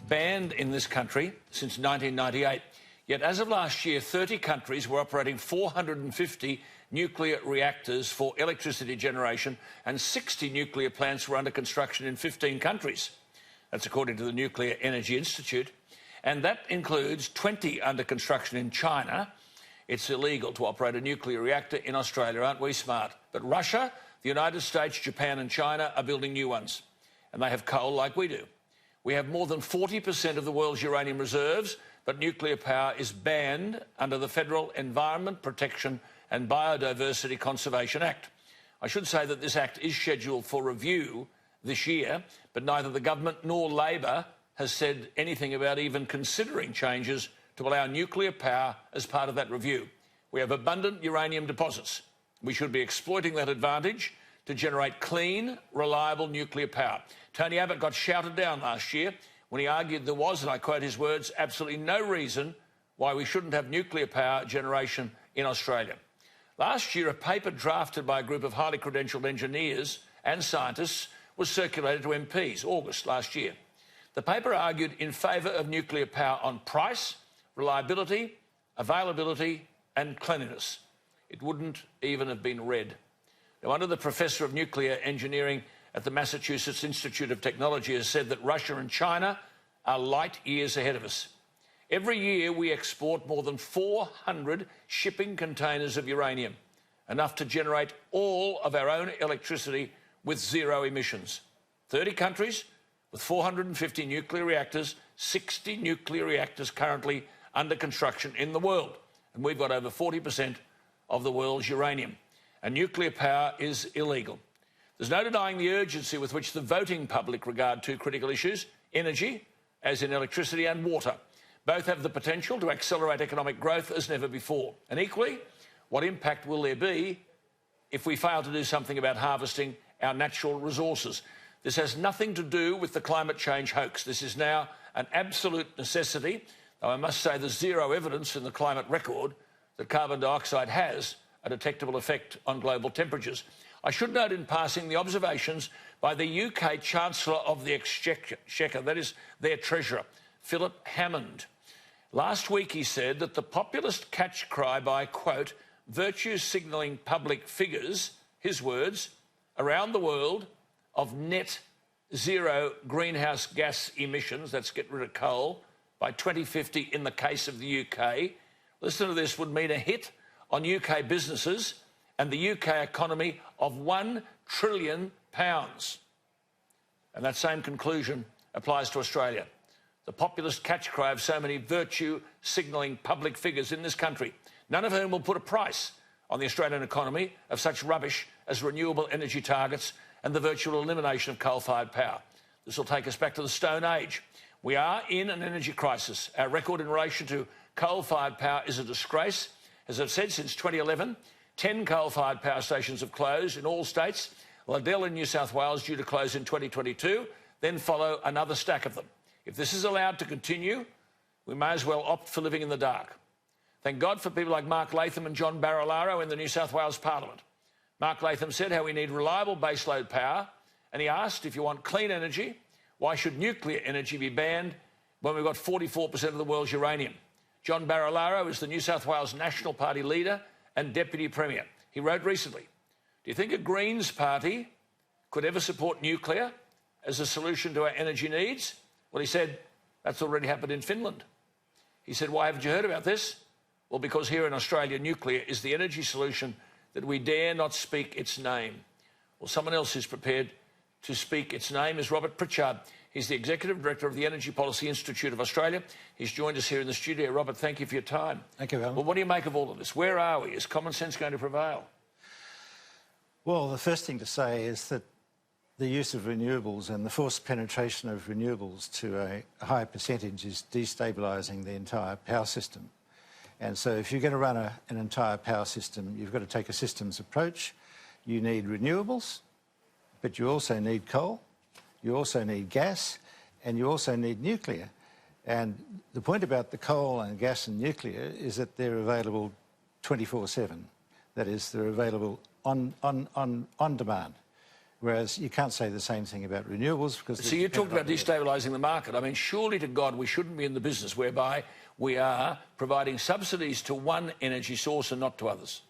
banned in this country since 1998. Yet as of last year, 30 countries were operating 450 nuclear reactors for electricity generation, and 60 nuclear plants were under construction in 15 countries. That's according to the Nuclear Energy Institute. And that includes 20 under construction in China. It's illegal to operate a nuclear reactor in Australia. Aren't we smart? But Russia, the United States, Japan and China are building new ones. And they have coal like we do. We have more than 40% of the world's uranium reserves, but nuclear power is banned under the Federal Environment Protection and Biodiversity Conservation Act. I should say that this act is scheduled for review this year, but neither the government nor Labor has said anything about even considering changes to allow nuclear power as part of that review. We have abundant uranium deposits. We should be exploiting that advantage to generate clean, reliable nuclear power. Tony Abbott got shouted down last year when he argued there was, and I quote his words, absolutely no reason why we shouldn't have nuclear power generation in Australia. Last year, a paper drafted by a group of highly credentialed engineers and scientists was circulated to MPs, August last year. The paper argued in favour of nuclear power on price, reliability, availability and cleanliness. It wouldn't even have been read. No wonder the Professor of Nuclear Engineering at the Massachusetts Institute of Technology has said that Russia and China are light years ahead of us. Every year we export more than 400 shipping containers of uranium, enough to generate all of our own electricity with zero emissions. 30 countries with 450 nuclear reactors, 60 nuclear reactors currently under construction in the world. And we've got over 40% of the world's uranium. And nuclear power is illegal. There's no denying the urgency with which the voting public regard two critical issues, energy, as in electricity, and water. Both have the potential to accelerate economic growth as never before. And equally, what impact will there be if we fail to do something about harvesting our natural resources? This has nothing to do with the climate change hoax. This is now an absolute necessity, though I must say there's zero evidence in the climate record that carbon dioxide has a detectable effect on global temperatures. I should note in passing the observations by the UK Chancellor of the Exchequer, that is their Treasurer, Philip Hammond. Last week he said that the populist catch cry by, quote, virtue signalling public figures, his words, around the world of net zero greenhouse gas emissions, that's get rid of coal, by 2050 in the case of the UK, listen to this, would mean a hit on UK businesses and the UK economy of £1 trillion. And that same conclusion applies to Australia. The populist catch cry of so many virtue signalling public figures in this country, none of whom will put a price on the Australian economy of such rubbish as renewable energy targets and the virtual elimination of coal-fired power. This will take us back to the Stone Age. We are in an energy crisis. Our record in relation to coal-fired power is a disgrace. As I've said, since 2011, 10 coal-fired power stations have closed in all states. Liddell in New South Wales due to close in 2022, then follow another stack of them. If this is allowed to continue, we may as well opt for living in the dark. Thank God for people like Mark Latham and John Barilaro in the New South Wales Parliament. Mark Latham said how we need reliable baseload power, and he asked, if you want clean energy, why should nuclear energy be banned when we've got 44% of the world's uranium? John Barilaro is the New South Wales National Party leader and Deputy Premier. He wrote recently, do you think a Greens party could ever support nuclear as a solution to our energy needs? Well, he said, that's already happened in Finland. He said, why haven't you heard about this? Well, because here in Australia, nuclear is the energy solution that we dare not speak its name. Well, someone else who's prepared to speak its name is Robert Pritchard. He's the Executive Director of the Energy Policy Institute of Australia. He's joined us here in the studio. Robert, thank you for your time. Thank you, Alan. Well, what do you make of all of this? Where are we? Is common sense going to prevail? Well, the first thing to say is that the use of renewables and the forced penetration of renewables to a high percentage is destabilising the entire power system. And so if you're going to run an entire power system, you've got to take a systems approach. You need renewables, but you also need coal, you also need gas, and you also need nuclear. And the point about the coal and gas and nuclear is that they're available 24/7. That is, they're available on demand. Whereas you can't say the same thing about renewables because... So you talked about destabilising the market. I mean, surely to God we shouldn't be in the business whereby we are providing subsidies to one energy source and not to others.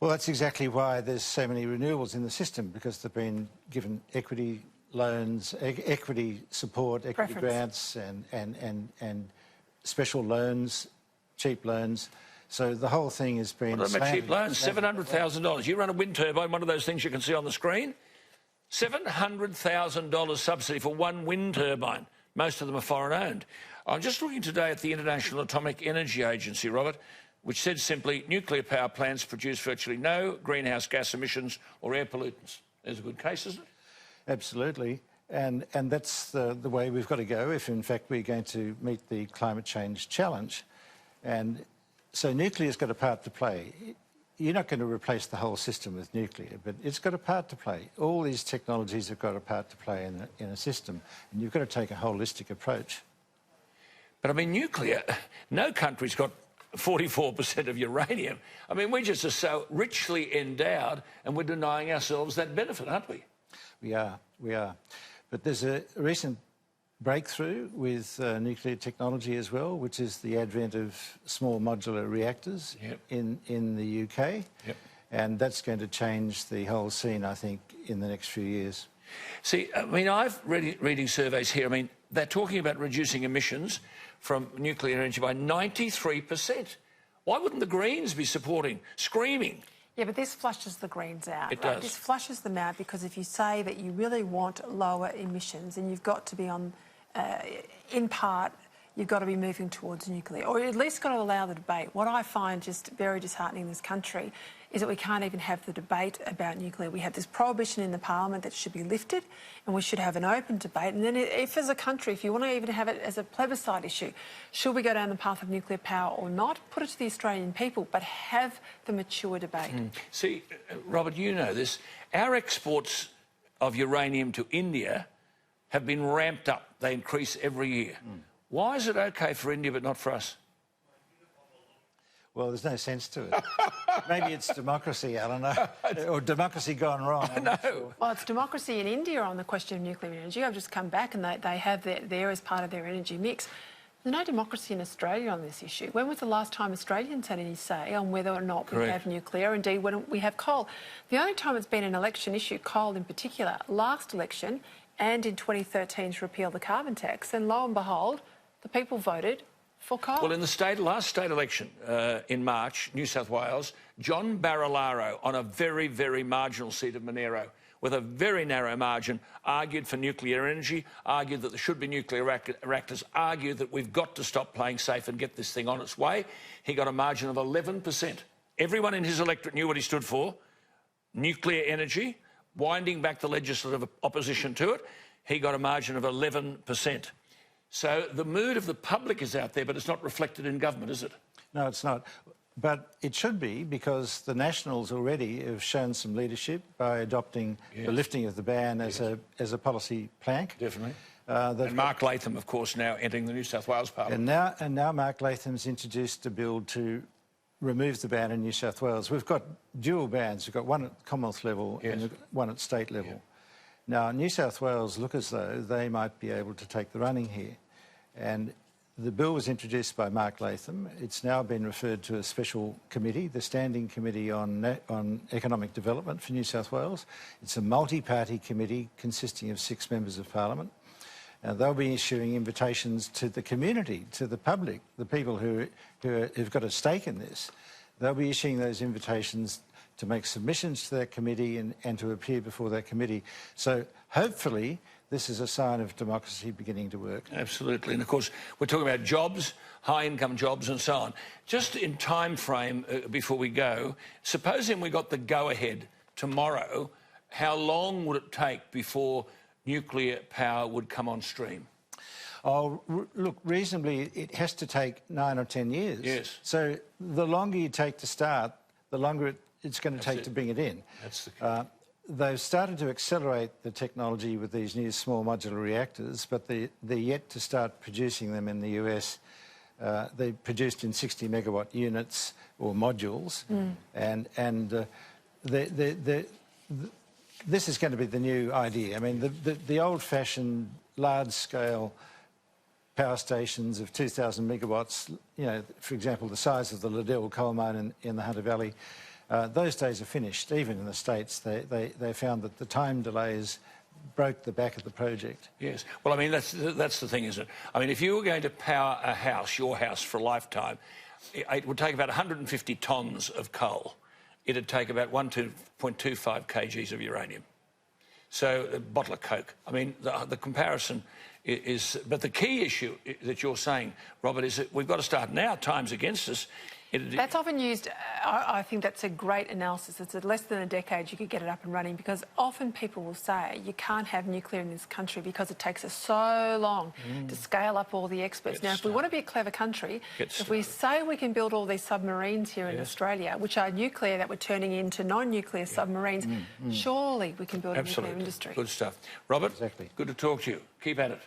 Well, that's exactly why there's so many renewables in the system, because they've been given equity loans, equity support, equity grants and special loans, cheap loans. So the whole thing has been... What about cheap loans? $700,000. You run a wind turbine, one of those things you can see on the screen. $700,000 subsidy for one wind turbine. Most of them are foreign-owned. I'm just looking today at the International Atomic Energy Agency, Robert, which said simply, nuclear power plants produce virtually no greenhouse gas emissions or air pollutants. There's a good case, isn't it? Absolutely. And that's the way we've got to go if, in fact, we're going to meet the climate change challenge. And so nuclear's got a part to play. You're not going to replace the whole system with nuclear, but it's got a part to play. All these technologies have got a part to play in a system, and you've got to take a holistic approach. But, I mean, nuclear, no country's got 44% of uranium. I mean, we just are so richly endowed, and we're denying ourselves that benefit, aren't we? We are. But there's a recent breakthrough with nuclear technology as well, which is the advent of small modular reactors in the UK. And that's going to change the whole scene, I think, in the next few years. See, I mean, I've reading surveys here. I mean, they're talking about reducing emissions from nuclear energy by 93%. Why wouldn't the Greens be screaming? Yeah, but this flushes the Greens out. It does. This flushes them out because if you say that you really want lower emissions, then you've got to be on, in part, you've got to be moving towards nuclear, or at least got to allow the debate. What I find just very disheartening in this country is that we can't even have the debate about nuclear. We have this prohibition in the parliament that should be lifted, and we should have an open debate. And then if as a country, if you want to even have it as a plebiscite issue, should we go down the path of nuclear power or not, put it to the Australian people, but have the mature debate. See, Robert, you know this. Our exports of uranium to India have been ramped up. They increase every year. Why is it OK for India but not for us? Well, there's no sense to it. Maybe it's democracy, I don't know, or democracy gone wrong. No. Sure. Well, it's democracy in India on the question of nuclear energy. I've just come back and they have there as part of their energy mix. There's no democracy in Australia on this issue. When was the last time Australians had any say on whether or not we have nuclear, indeed when we have coal? The only time it's been an election issue, coal in particular, last election and in 2013 to repeal the carbon tax, and lo and behold, the people voted for coal. Well, in the last state election in March, New South Wales, John Barilaro, on a very, very marginal seat of Monero, with a very narrow margin, argued for nuclear energy, argued that there should be nuclear reactors, argued that we've got to stop playing safe and get this thing on its way. He got a margin of 11%. Everyone in his electorate knew what he stood for: nuclear energy, winding back the legislative opposition to it. He got a margin of 11%. So the mood of the public is out there, but it's not reflected in government, is it? No, it's not. But it should be, because the Nationals already have shown some leadership by adopting the lifting of the ban as a policy plank. Definitely. And Mark Latham, of course, now entering the New South Wales Parliament. And now Mark Latham's introduced a bill to remove the ban in New South Wales. We've got dual bans. We've got one at Commonwealth level and one at state level. Now, New South Wales look as though they might be able to take the running here. And the bill was introduced by Mark Latham. It's now been referred to a special committee, the Standing Committee on Economic Development for New South Wales. It's a multi-party committee consisting of 6 members of Parliament. They'll be issuing invitations to the community, to the public, the people who've got a stake in this. They'll be issuing those invitations to make submissions to that committee and to appear before that committee. So hopefully this is a sign of democracy beginning to work. Absolutely. And of course, we're talking about jobs, high-income jobs and so on. Just in time frame before we go, supposing we got the go-ahead tomorrow, how long would it take before nuclear power would come on stream? Oh, look, reasonably, it has to take 9 or 10 years. Yes. So the longer you take to start, the longer it's going to take to bring it in. That's the key. They've started to accelerate the technology with these new small modular reactors, but they're yet to start producing them in the US. They're produced in 60 megawatt units or modules, and this is going to be the new idea. I mean, the old-fashioned, large-scale power stations of 2,000 megawatts, you know, for example, the size of the Liddell coal mine in the Hunter Valley, those days are finished. Even in the States, they found that the time delays broke the back of the project. Yes. Well, I mean, that's the thing, isn't it? I mean, if you were going to power a house, your house, for a lifetime, it would take about 150 tonnes of coal. It'd take about 1.25 kgs of uranium. So a bottle of Coke. I mean, the comparison is... But the key issue that you're saying, Robert, is that we've got to start now. Time's against us. That's often used, I think that's a great analysis. It's less than a decade you could get it up and running, because often people will say you can't have nuclear in this country because it takes us so long to scale up all the experts. Now, if we want to be a clever country, if we say we can build all these submarines here in Australia, which are nuclear, that we're turning into non-nuclear submarines, surely we can build a nuclear industry. Good stuff. Robert, exactly. Good to talk to you. Keep at it.